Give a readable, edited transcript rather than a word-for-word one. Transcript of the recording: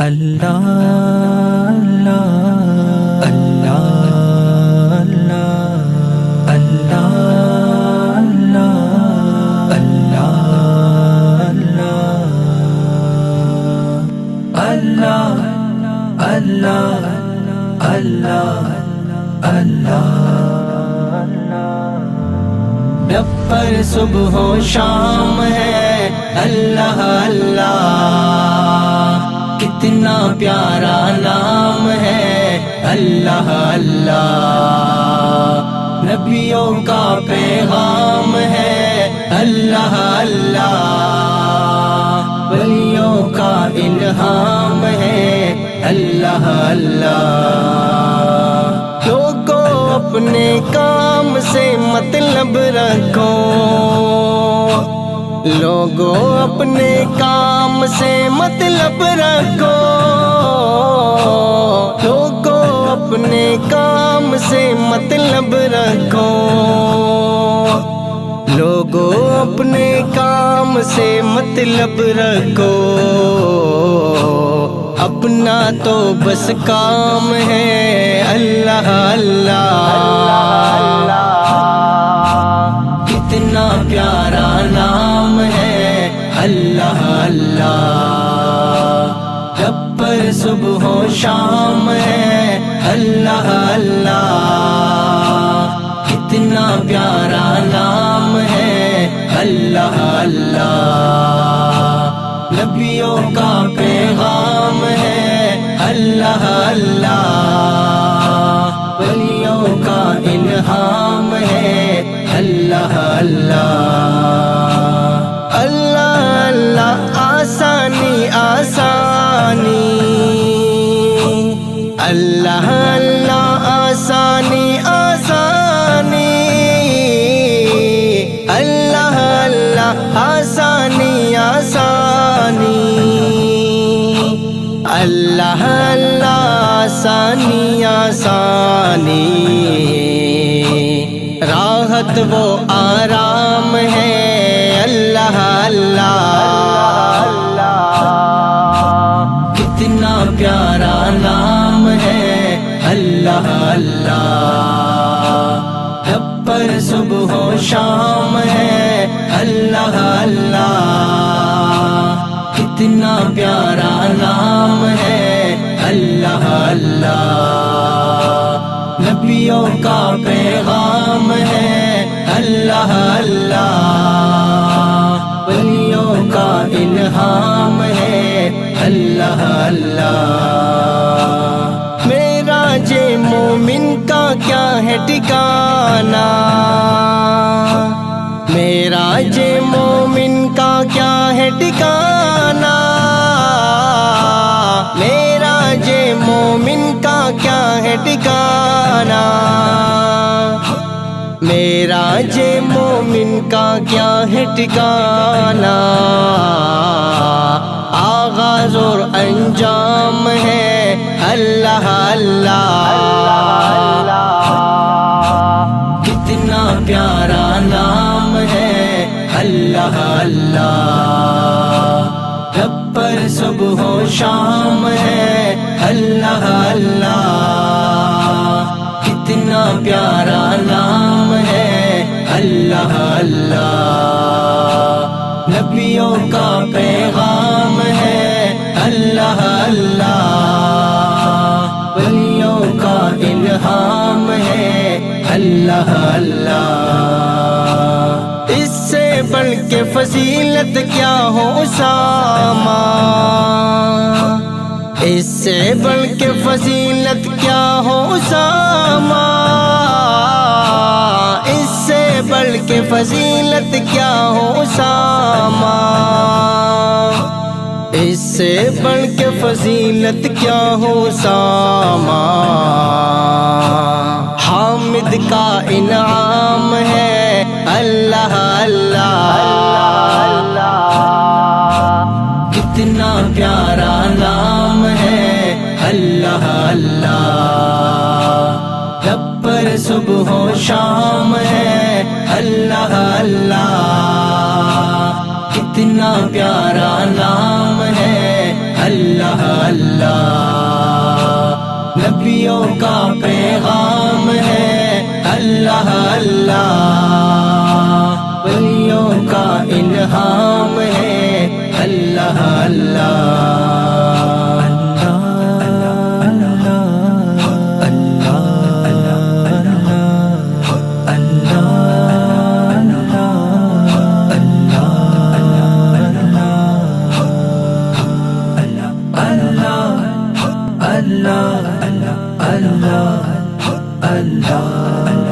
اللہ اللہ اللہ اللہ اللہ اللہ اللہ اللہ رب پر صبح و شام ہے اللہ اللہ، کتنا پیارا نام ہے اللہ اللہ، نبیوں کا پیغام ہے اللہ اللہ، ولیوں کا الہام ہے اللہ اللہ۔ لوگوں اپنے کام سے مطلب رکھو، لوگوں اپنے کام سے مطلب رکھو، لوگوں اپنے کام سے مطلب رکھو، لوگوں اپنے کام سے مطلب رکھو، اپنا تو بس کام ہے اللہ اللہ، کتنا پیارا نام ہے اللہ اللہ، رب پر صبح و شام ہے اللہ اللہ، کتنا پیارا نام ہے اللہ اللہ، نبیوں کا پیغام ہے اللہ اللہ، ولیوں کا الہام ہے اللہ اللہ۔ اللہ اللہ آسانی آسانی، اللہ اللہ آسانی آسانی، اللہ اللہ آسانی آسانی، اللہ اللہ آسانی آسانی، راحت وہ آرام ہے اللہ اللہ، کتنا پیارا نام ہے اللہ اللہ، رب پر صبح و شام ہے اللہ اللہ، کتنا پیارا نام ہے اللہ اللہ، نبیوں کا پیغام ہے اللہ اللہ، ولیوں کا الہام ہے اللہ اللہ۔ معراج مومن کا کیا ہے ٹھکانہ، معراج مومن کا کیا ہے ٹھکانہ، معراج مومن کا کیا ہے ٹھکانہ، معراج مومن کا کیا ہے ٹھکانہ، آغاز اور انجام ہے اللہ اللہ، کتنا پیارا نام ہے اللہ اللہ، رب پر صبح و شام ہے اللہ اللہ، کتنا پیارا نام ہے اللہ اللہ، نبیوں کا پیغام ہے اللہ اللہ، ولیوں کا الہام ہے اللہ اللہ۔ اس سے بڑھ کے فضیلت کیا ہو اسامہ، اس سے بڑھ کے فضیلت کیا ہو اسامہ، اس سے بڑھ کے فضیلت کیا ہو اسامہ، اس سے بڑھ کے فضیلت کیا ہو اسامہ، حامد کا انعام ہے اللہ اللہ، کتنا پیارا نام ہے اللہ اللہ، رب پر صبح و شام ہے اللہ اللہ، کتنا پیارا نام ہے اللہ اللہ۔ نبیوں کا پیغام ہے اللہ اللہ، ولیوں کا الہام ہے اللہ اللہ۔ Allah, Allah, Allah, Allah, Allah.